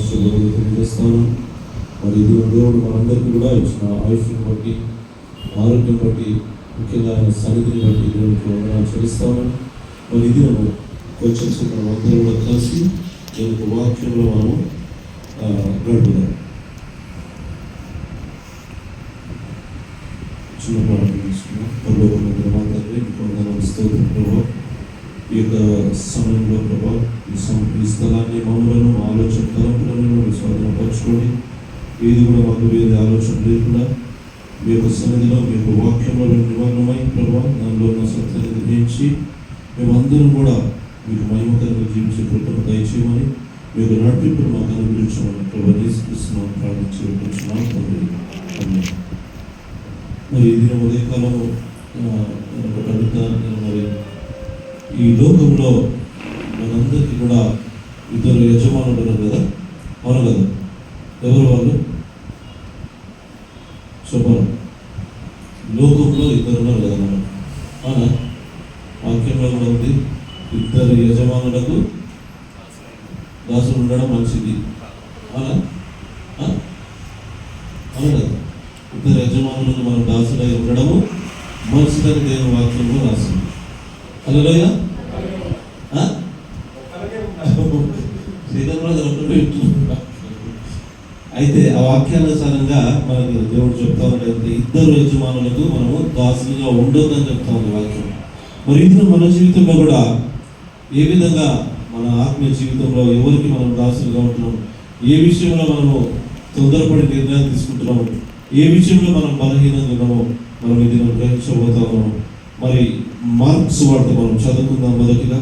శుభములు తెలియజేస్తాను. మరి ఇది దేవుడు మనందరికీ కూడా ఇచ్చిన ఆయుష్ని బట్టి, ఆరోగ్యం బట్టి, ముఖ్యంగా ఆయన సన్నిధిని బట్టి దేవుడికి వందనాలు చెల్లిస్తాను. మరి ఇది మనం కొంచెం మనం అందరూ కూడా కలిసి దేవునికి వాక్యంలో మనము గడుపుదాం. చిన్న ప్రారంభం తీసుకున్నాం. పరలోకమందు మా తండ్రి, మీకు వందనాలు స్తోత్రం ప్రభా. ఈ యొక్క సమయంలో ప్రభా ఈ స్థలాన్ని మమ్మలను ఆలోచన తలంపులను స్వాధీనపరచుకోండి. ఏది కూడా మాకు వేరే ఆలోచన లేకుండా మీ యొక్క సన్నిధిలో మీ యొక్క వాక్యంలో నివారణమై ప్రభా దానిలో ఉన్న సత్యాన్ని గ్రహించి మేమందరం కూడా మీకు మహిమకరంగా జీవించే కృపను దయచేయమని, మీ యొక్క నడిపింపును మాకు అనుగ్రహించమని ప్రభా తీసుకొస్తున్నాం, ప్రార్థించుకుంటున్నాం తండ్రి. మరి ఇది ఉదయకాలము అడుగుతాను. మరి ఈ లోకంలో మనందరికీ కూడా ఇద్దరు యజమానులు ఉన్నారు కదా, అవును కదా? ఎవరు వాళ్ళు? శుభ్రం. లోకంలో ఇద్దరు ఉన్నారు కదా మనం, అవునా? వాక్యంలో కూడా ఉంది, ఇద్దరు యజమానులకు దాసులు ఉండడం మంచిది, అవునా? అవును కదా? ఇద్దరు యజమానులకు మనం దాసులై ఉండడము మంచిదని దేవుని వాక్యంలో రాసింది. హల్లెలూయా. అయితే ఆ వాక్యానుసారంగా మనకు దేవుడు చెప్తా ఉంటే ఇద్దరు యజమానులకు మనము దాసులుగా ఉండొద్దని చెప్తా ఉంది వాక్యం. మరి ఇది మన జీవితంలో కూడా ఏ విధంగా మన ఆత్మీయ జీవితంలో ఎవరికి మనం దాసులుగా ఉంటున్నాం, ఏ విషయంలో మనము తొందరపడి నిర్ణయాలు తీసుకుంటున్నాము, ఏ విషయంలో మనం బలహీనంగా ఉన్నామో మనం ఇది గ్రహించబోతా ఉన్నాము. మరి మార్కు సువార్త మనం చదువుకుందాం. మొదటిగా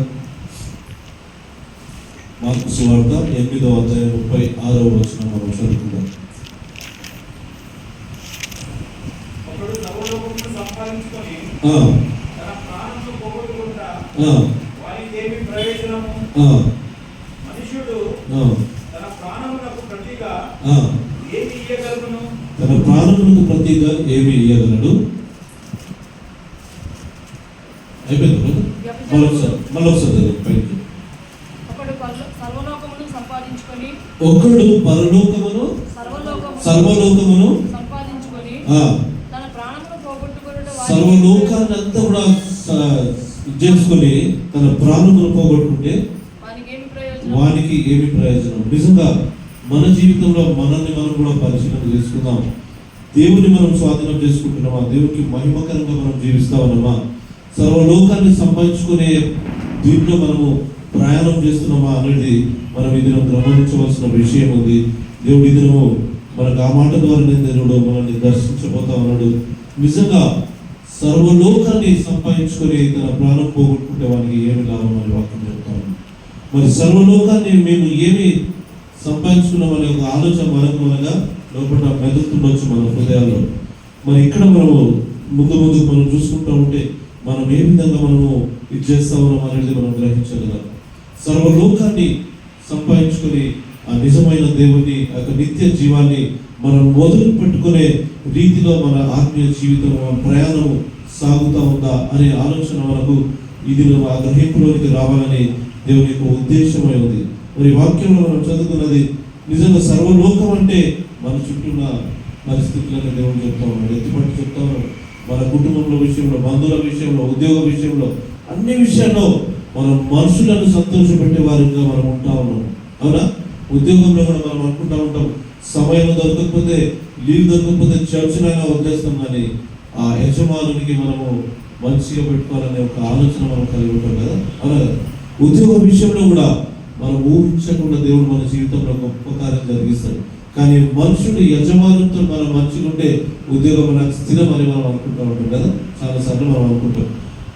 మార్కు సువార్త 8వ అధ్యాయం 36వ వచనం మనం చదువుకుందాం. తన ప్రాణములకు ప్రతిగా ఏమి ఇయ్యగలడు? అయిపోయింది కదా? మళ్ళొకసారి పైకి. ఒకడు పరలోకమును సర్వలోకమును సర్వలోకాన్ని అంతా కూడా చేసుకొని తన ప్రాణమును పోగొట్టుకుంటే వానికి ఏమి ప్రయోజనం? నిజంగా మన జీవితంలో మనల్ని మనం కూడా పరిశీలన చేసుకుందాం. దేవుని మనం స్వాధీనం చేసుకుంటున్నామా? దేవునికి మహిమకరంగా మనం జీవిస్తా ఉన్నామా? సర్వలోకాన్ని సంపాదించుకునే దీంట్లో మనము ప్రయాణం చేస్తున్నామా అనేది మనం ఈ దినం గమనించవలసిన విషయం ఉంది. దేవుడి దినము మనకు ఆ మాట ద్వారా దేవుడు మనల్ని దర్శించబోతా ఉన్నాడు. నిజంగా సర్వలోకాన్ని సంపాదించుకొని తన ప్రాణం పోగొట్టుకుంటే వానికి ఏమి లాభం అని వాక్యం చెప్తాను. మరి సర్వలోకాన్ని మేము ఏమి సంపాదించుకున్నామనే ఒక ఆలోచన మనకు మనగా లోపల మెదులుతుండొచ్చు మన హృదయాల్లో. మరి ఇక్కడ మనము ముందు మనం చూసుకుంటూ ఉంటే మనం ఏ విధంగా మనము ఇది చేస్తా ఉన్నాం అనేది మనం గ్రహించగలం. సర్వలోకాన్ని సంపాదించుకొని ఆ నిజమైన దేవుని ఆ నిత్య జీవాన్ని మనం మొదలు పెట్టుకునే రీతిలో మన ఆత్మీయ జీవితం మన ప్రయాణం సాగుతూ ఉందా అనే ఆలోచన మనకు ఇది ఆ గ్రహింపులోనికి రావాలని దేవుని యొక్క ఉద్దేశమై ఉంది. మరి వాక్యంలో మనం చదువుకున్నది నిజంగా సర్వలోకం అంటే మన చుట్టూ ఉన్న పరిస్థితులను దేవుడు చెప్తా ఉన్నాడు, ఎత్తుపట్టి చెప్తా ఉన్నాడు. మన కుటుంబంలో విషయంలో, బంధువుల విషయంలో, ఉద్యోగ విషయంలో, అన్ని విషయాల్లో మనం మనుషులను సంతోషపెట్టే వారిగా మనం ఉంటా ఉన్నాం, అవునా? ఉద్యోగంలో కూడా మనం అనుకుంటా ఉంటాం, సమయం దొరకకపోతే, లీవ్ దొరకకపోతే చర్చనైనా వదిలేస్తాం, కానీ ఆ యజమానునికి మనము మంచిగా పెట్టుకోవాలనే ఒక ఆలోచన మనం కలిగి ఉంటాం కదా, అవునా? ఉద్యోగ విషయంలో కూడా మనం ఊహించకుండా దేవుడు మన జీవితంలో గొప్ప కార్యం జరిగిస్తాడు. కానీ మనుషుడు యజమానులతో మనం మంచిగా ఉంటే ఉద్యోగం మనకు స్థిరం అని మనం అనుకుంటూ ఉంటాం కదా, చాలాసార్లు మనం అనుకుంటాం.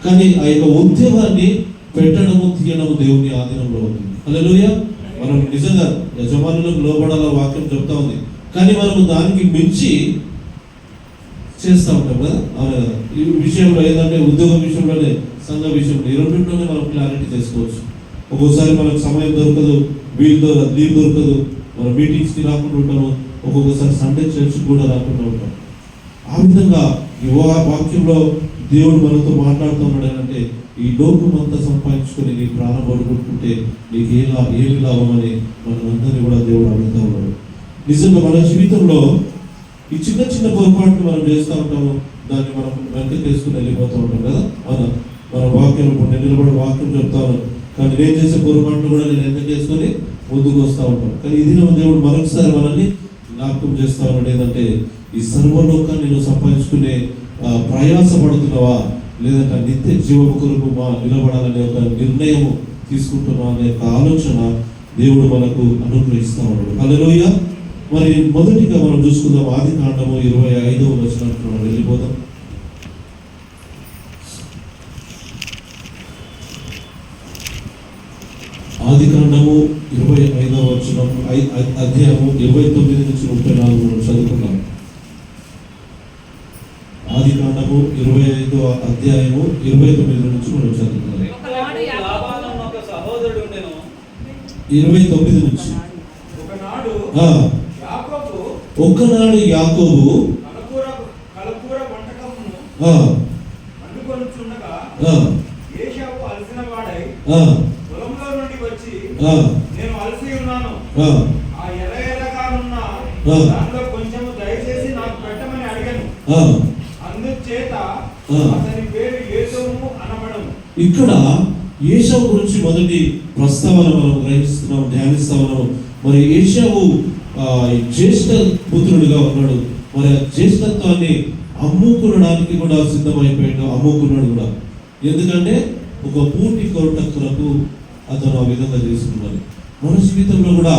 కానీ ఆ యొక్క ఉద్యోగాన్ని పెట్టడము తీయడము దేవుని ఆధీనంలో ఉంది. హల్లెలూయా. మనం నిజంగా యజమానులకు లోబడాల వాక్యం చెప్తా ఉంది, కానీ మనము దానికి మించి చేస్తూ ఉంటాం కదా. ఈ విషయంలో ఏంటంటే ఉద్యోగ విషయంలోనే, సంఘ విషయంలో, ఈ రెండింటిలోనే మనం క్లారిటీ చేసుకోవచ్చు. ఒక్కొక్కసారి మనకు సమయం దొరకదు, లీవ్ దొరకదు, మన మీటింగ్స్కి రాకుండా ఉంటాము, ఒక్కొక్కసారి సండే చర్చ్కి కూడా రాకుండా ఉంటాం. ఆ విధంగా ఈ వాక్యంలో దేవుడు మనతో మాట్లాడుతూ ఉన్నాడు. అంటే ఈ లోకం అంతా సంపాదించుకొని నీ ప్రాణం పడుకుంటుంటే నీకు ఏమి లాభం అని మనందరినీ కూడా దేవుడు అడుగుతా నిజంగా మన జీవితంలో ఈ చిన్న చిన్న పొరపాట్లు మనం చేస్తూ ఉంటాము, దాన్ని మనం వెనక్కి తీసుకుని వెళ్ళిపోతూ ఉంటాం కదా. మన వాక్యం నేను నిలబడి వాక్యం చెప్తాను, కానీ నేను చేసే పొరపాట్లు కూడా నేను వెనక్కి చేసుకొని ముందుకు వస్తూ ఉంటాం. కానీ ఇది దేవుడు మరొకసారి మనల్ని జ్ఞాపకం చేస్తా ఉన్నాడు. ఏంటంటే ఈ సర్వలోకాన్ని నువ్వు సంపాదించుకునే ప్రయాసపడుతున్నావా, లేదంటే నిత్య జీవము కొరకు నిలబడాలనే ఒక నిర్ణయం తీసుకుంటున్నా అనే ఒక ఆలోచన దేవుడు మనకు అనుగ్రహిస్తా ఉన్నాడు. హల్లెలూయా. మరి మొదటిగా మనం చూసుకుందాం, ఆదికాండము 25వ వచనానికి మనం వెళ్ళిపోదాం. ఆదికాండము 25వ వచనం అధ్యాయము 29 నుంచి 34 మనం చదువుకున్నాం. ఆదికాండము 25వ అధ్యాయము 29 నుంచి మనం చదువుకున్నాం. 29 నుంచి. ఒకనాడు యాకోబు నేను అలసి ఉన్నాను, ఆ ఎర్రగా ఉన్న దాంట్లో కొంచెం దయచేసి నాకు పెట్టమని అడిగాను. అందుచేత అతని పేరు యేసోము అనబడను. ఇక్కడ ఏశావు గురించి మొదటి ప్రస్తావన మనం గ్రహిస్తున్నాం, ధ్యానిస్తాము. మరి ఏశావు జ్యేష్ఠ పుత్రుడిగా ఉన్నాడు. మరి ఆ జ్యేష్ఠత్వాన్ని అమ్ముకునడానికి కూడా సిద్ధమైపోయాడు, అమ్ముకున్నాడు కూడా. ఎందుకంటే ఒక పూర్తి కొరటకు అతను ఆ విధంగా చేసుకున్నాడు. మన జీవితంలో కూడా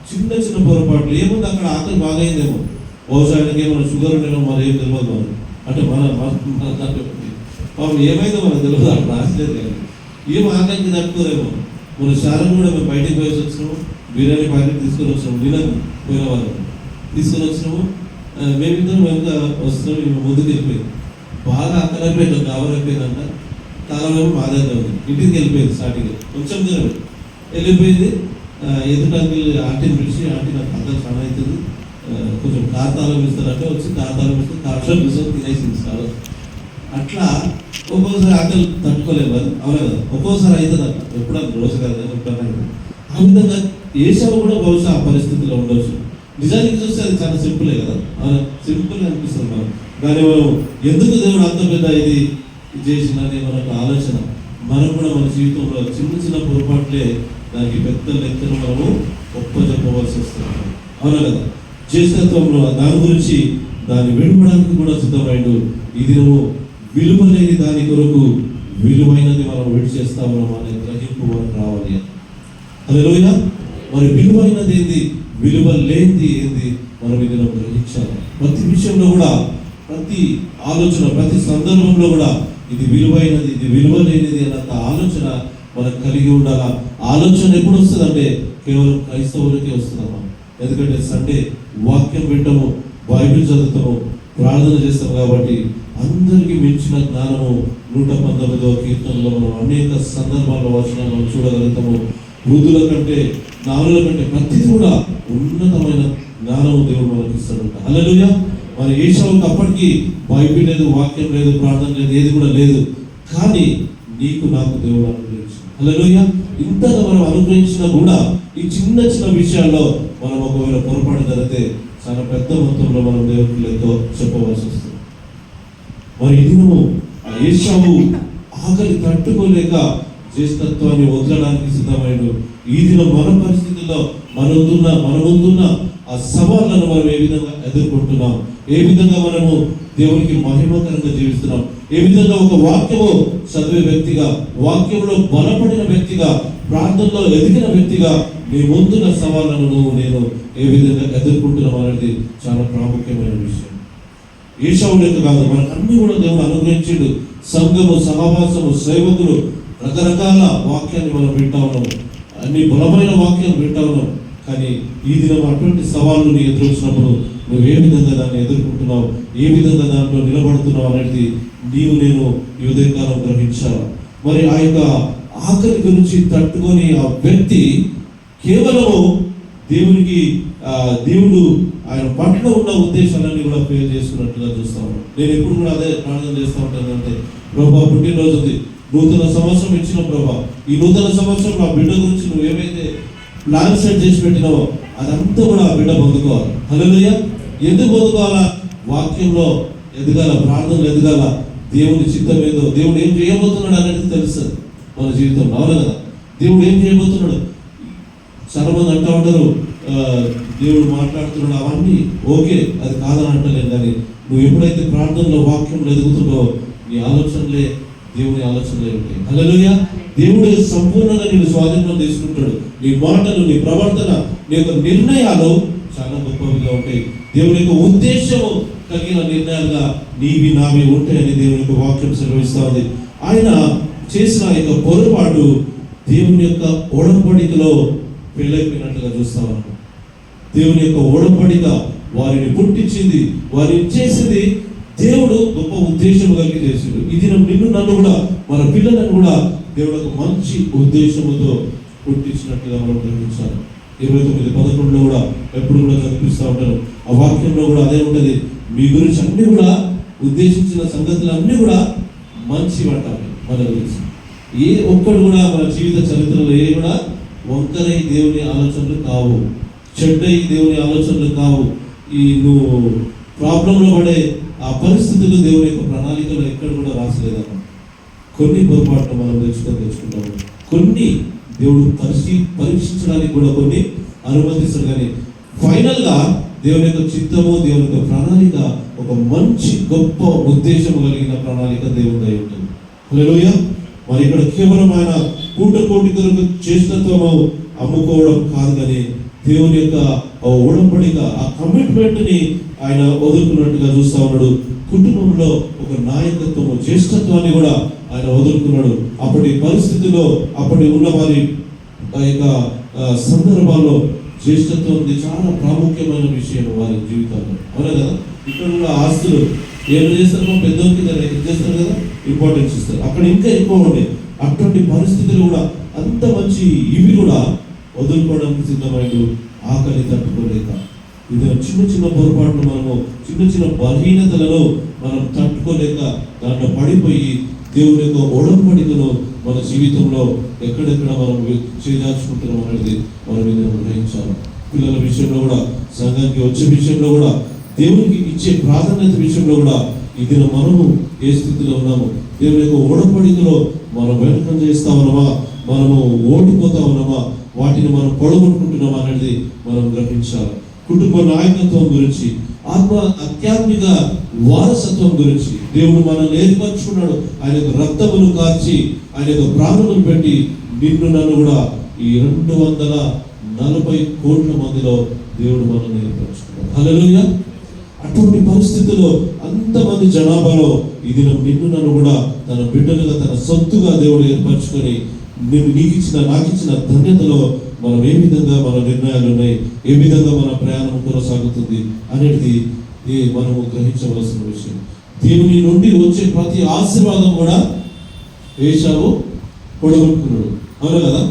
చిన్న చిన్న పొరపాట్లు ఏముంది, అక్కడ ఆకలి బాగైందేమో, బహుశా ఆయనకి ఏమైనా షుగర్ ఉండేమో మరి ఏం తెలియదు మనం. అంటే పాపం ఏమైందో మనకు తెలియదు, అక్కడ రాసలేదు కానీ ఏం ఆకలికి తట్టుకోరేమో. మన శాలను కూడా మేము బయటికి పోయేసి వచ్చినాము, బిర్యానీ ప్యాకెట్ తీసుకొని వచ్చినాము, వినము పోయిన వాళ్ళు తీసుకొని వచ్చినాము. మేమిద్దరం వెనుక వస్తున్నాము, మేము ముందుకు వెళ్ళిపోయింది. బాగా ఆకలి అయిపోయింది, కావాలి అయిపోయిందంట. కాలంలో మా దగ్గర ఉంది, ఇంటికి వెళ్ళిపోయింది. స్టార్టింగ్ కొంచెం దూరం వెళ్ళిపోయింది. ఎదుటి ఆంటీని పిలిచి, ఆంటీ నాకు అందరూ చాలా అవుతుంది, కొంచెం ఖాతాలో ఇస్తారంటే వచ్చి ఖాతాలో ఇస్తే కాషాలు తీసుకొని తినేసింది సార్. అట్లా ఒక్కోసారి ఆకలి తట్టుకోలేదు అది, అవునా కదా. ఒక్కోసారి అవుతుంది అట్లా, ఎప్పుడన్నా రోజు కదా ఎప్పుడన్నా. ఆ విధంగా ఏశావు కూడా బహుశా ఆ పరిస్థితిలో ఉండొచ్చు. నిజానికి చూస్తే అది చాలా సింపులే కదా, సింపుల్ అనిపిస్తుంది మనం. కానీ మనం ఎందుకు దేవుడు అంత పెద్ద ఇది చేసిందని మనకు ఆలోచన. మనం కూడా మన జీవితంలో చిన్న చిన్న పొరపాట్లే దానికి పెద్ద లెక్కను మనము గొప్ప చెప్పవలసి వస్తుంది, అవునా కదా. జ్యేష్ఠత్వంలో దాని గురించి దాన్ని విడవడానికి కూడా సిద్ధమైండు. ఇది నువ్వు విలువ లేని దాని కొరకు విలువైనది మనం విడిచేస్తా ఉన్నాం అనే గ్రహింపు మనకు రావాలి. హల్లెలూయా. మరి విలువైనది ఏంది, విలువ లేనిది ఏంది, మనం ఇది గ్రహించాలి. ప్రతి విషయంలో కూడా, ప్రతి ఆలోచన, ప్రతి సందర్భంలో కూడా ఇది విలువైనది, ఇది విలువ లేనిది అన్నంత ఆలోచన మనకు కలిగి ఉండాలా. ఆలోచన ఎప్పుడు వస్తుందంటే కేవలం క్రైస్తవులకే వస్తుందమ్మా. ఎందుకంటే సండే వాక్యం వింటాము, బైబిల్ చదువుతాము, ప్రార్థన చేస్తాము. కాబట్టి అందరికీ మించిన జ్ఞానము 119వ కీర్తనలో మనం అనేక సందర్భాల్లో వచనాలు మనం చూడగలుగుతాము. వృద్ధుల కంటే, జ్ఞానుల కంటే ప్రతిదీ కూడా ఉన్నతమైన జ్ఞానము దేవుడు మనకి ఇస్తాడు. హల్లెలూయా. మరి ఏశావుకి అప్పటికి బైబిల్ లేదు, వాక్యం లేదు, ప్రార్థన లేదు, ఏది కూడా లేదు. కానీ నీకు నాకు దేవుడు అనుగ్రహించాడు. హల్లెలూయా. ఇంతగా మనం అనుగ్రహించినా కూడా ఈ చిన్న చిన్న విషయాల్లో మనం ఒకవేళ పొరపాటు జరిగితే చాలా పెద్ద మొత్తంలో మనం దేవుడికి లెక్క చెప్పవలసి వస్తుంది. మరి ఇది ఆ ఏశావు ఆకలి తట్టుకోలేక జ్యేష్ఠత్వాన్ని వదలడానికి సిద్ధమైనడు. ఈ దినం మన పరిస్థితుల్లో మనముందున్న ఆ సవాళ్ళను మనం ఏ విధంగా ఎదుర్కొంటున్నాం, ఏ విధంగా మనము దేవునికి మహిమకరంగా జీవిస్తున్నాం, ఏ విధంగా ఒక వాక్యము చదివే వ్యక్తిగా, వాక్యంలో బలపడిన వ్యక్తిగా, ప్రార్థనలో ఎదిగిన వ్యక్తిగా మీ ముందున్న సవాళ్ళను నేను ఏ విధంగా ఎదుర్కొంటున్నాం అనేది చాలా ప్రాముఖ్యమైన విషయం. ఏశావు లెక్క కాదు, మనకు అన్ని కూడా దేవుడు అనుగ్రహించిండు. సంఘము, సహవాసము, సేవకులు, రకరకాల వాక్యాన్ని మనం వింటా ఉన్నాము, అన్ని బలమైన వాక్యాలు వింటా ఉన్నాం. కానీ ఈ దినం అటువంటి సవాళ్ళు నీ ఎదురొచ్చినప్పుడు నువ్వు ఏ విధంగా దాన్ని ఎదుర్కొంటున్నావు, ఏ విధంగా దాంట్లో నిలబడుతున్నావు అనేది నీవు నేను ఈ ఉదయకాలం గ్రహించాలి. మరి ఆ యొక్క ఆకలి గురించి తట్టుకొని ఆ వ్యక్తి కేవలము దేవుడు ఆయన పట్ల ఉన్న ఉద్దేశాలన్నీ కూడా ఫెయిల్ చేసుకున్నట్లుగా చూస్తా ఉన్నాను. నేను ఎప్పుడు కూడా అదే ప్రార్థన చేస్తూ ఉంటాను. అంటే ప్రభా, పుట్టినరోజు ఉంది, నూతన సంవత్సరం ఇచ్చిన ప్రభా, ఈ నూతన సంవత్సరం ఆ బిడ్డ గురించి నువ్వు ఏమైతే ప్లాన్ సెట్ చేసి పెట్టినావో అదంతా కూడా బిడ్డ పొందుకోవాలి. హల్లెలూయా. ఎందుకు పొందుకోవాలా? వాక్యంలో ఎదగాల, ప్రార్థనలు ఎదగాల, దేవుని చిత్తం ఏదో, దేవుడు ఏం చేయబోతున్నాడు అనేది తెలుస్తుంది మన జీవితంలో. అవును కదా? దేవుడు ఏం చేయబోతున్నాడు. చాలా మంది అంటూ ఉంటారు దేవుడు మాట్లాడుతున్నాడు, అవన్నీ ఓకే, అది కాదని అంటలేదు. కానీ నువ్వు ఎప్పుడైతే ప్రార్థనలో వాక్యంలో ఎదుగుతుందో నీ ఆలోచనలే దేవుని ఆలోచనలే ఉంటాయి. హల్లెలూయా. దేవుడు సంపూర్ణంగా నేను స్వాధీనంలో తీసుకుంటాడు. నీ మాటలు, నీ ప్రవర్తన, నీ యొక్క నిర్ణయాలు చాలా గొప్పవిగా ఉంటాయి. దేవుని యొక్క ఉద్దేశము కలిగిన నిర్ణయాలుగా నీవి నావి ఉంటాయని దేవుని యొక్క వాక్యం సెలవిస్తా ఉంది. ఆయన చేసిన యొక్క పొరపాటు దేవుని యొక్క ఒడంబడికలో పెళ్ళైపోయినట్లుగా చూస్తా ఉన్నాం. దేవుని యొక్క ఒడంబడిక వారిని పుట్టించింది, వారిని చేసింది దేవుడు గొప్ప ఉద్దేశం కలిగి చేసిండు. ఇది నిన్ను నన్ను కూడా, మన పిల్లలను కూడా దేవుడు ఒక మంచి ఉద్దేశముతో పుట్టించినట్లుగా మనం గ్రహించాలి. 29:11 కూడా ఎప్పుడు కూడా కనిపిస్తూ ఉంటారు. ఆ వాక్యంలో కూడా అదే ఉంటుంది. మీ గురించి అన్ని కూడా ఉద్దేశించిన సంగతులు అన్నీ కూడా మంచి పట్టాలి. మన గురించి ఏ ఒక్కడు కూడా మన జీవిత చరిత్రలో ఏ కూడా వంకరై దేవుని ఆలోచనలు కావు, చెడ్డై దేవుని ఆలోచనలు కావు. ఈ నువ్వు ప్రాబ్లంలో పడే ఆ పరిస్థితులు దేవుని యొక్క ప్రణాళికలో ఎక్కడ కూడా రాసలేదన్న. కొన్ని పొరపాట్లు మనం తెచ్చుకుంటాము, కొన్ని దేవుడు పరీక్షించడానికి కూడా కొన్ని అనుమతిస్తాడు. కానీ ఫైనల్గా దేవుని యొక్క చిత్తము, దేవుని యొక్క ప్రణాళిక ఒక మంచి గొప్ప ఉద్దేశం కలిగిన ప్రణాళిక దేవుని దయ ఉంటుంది. హల్లెలూయా. మరి ఇక్కడ కేవలం ఆయన కోటి కొరకు చేసినత్వము అమ్ముకోవడం కాదు, కానీ దేవుని యొక్క ఒడంబడిక, ఆ కమిట్మెంట్ ని ఆయన వదులుకున్నట్టుగా చూస్తా ఉన్నాడు. కుటుంబంలో ఒక నాయకత్వము, జ్యేష్ఠత్వాన్ని కూడా ఆయన వదులుకున్నాడు. అప్పటి పరిస్థితుల్లో, అప్పటి ఉన్న వారి యొక్క సందర్భాల్లో జ్యేష్ఠత్వం చాలా ప్రాముఖ్యమైన విషయం వారి జీవితాల్లో. అవునా కదా? ఇక్కడ కూడా ఆస్తులు ఏం చేస్తారో పెద్దోళ్ళకి చేస్తారు కదా, ఇంపార్టెన్స్ ఇస్తారు. అక్కడ ఇంకా ఎక్కువ ఉండే అటువంటి పరిస్థితులు కూడా అంత మంచి ఇవి కూడా వదులుకోవడానికి సిద్ధమైండు. ఆకలి తట్టుకోలేక, ఇది చిన్న చిన్న పొరపాట్లు, మనము చిన్న చిన్న బలహీనతలను మనం తట్టుకోలేక దాంట్లో పడిపోయి దేవుని యొక్క ఒడంబడికను మన జీవితంలో ఎక్కడెక్కడ మనం చేదార్చుకుంటున్నాం అనేది మనం గ్రహించాలి. పిల్లల విషయంలో కూడా, సంఘానికి వచ్చే విషయంలో కూడా, దేవునికి ఇచ్చే ప్రాధాన్యత విషయంలో కూడా ఇది మనము ఏ స్థితిలో ఉన్నాము, దేవుని యొక్క ఒడంబడికలో మనం వెనకం చేస్తా ఉన్నామా, మనము ఓడిపోతా ఉన్నామా, వాటిని మనం పొడగొట్టుకుంటున్నామా అనేది మనం గ్రహించాలి. కుటుంబ నాయకత్వం గురించి, ఆధ్యాత్మిక వారసత్వం గురించి దేవుడు మనల్ని ఏర్పరచుకున్నాడు. ఆయన యొక్క రక్తమును కార్చి, ఆయన యొక్క ప్రాణములు పెట్టి నిన్ను నన్ను కూడా ఈ 240 కోట్ల మందిలో దేవుడు మనల్ని ఏర్పరచుకున్నాడు. హల్లెలూయా. అటువంటి పరిస్థితుల్లో అంతమంది జనాభాలో ఇది నిన్ను నన్ను కూడా తన బిడ్డలుగా, తన సొత్తుగా దేవుడు ఏర్పరచుకొని నాకు ఇచ్చిన ధన్యతలో మనం ఏ విధంగా మన నిర్ణయాలు ఉన్నాయి, ఏ విధంగా మన ప్రయాణం కొనసాగుతుంది అనేది మనము గ్రహించవలసిన విషయం. దేవుని నుండి వచ్చే ప్రతి ఆశీర్వాదం కూడా ఏశావు పొడగొట్టుకున్నాడు. అవును కదా?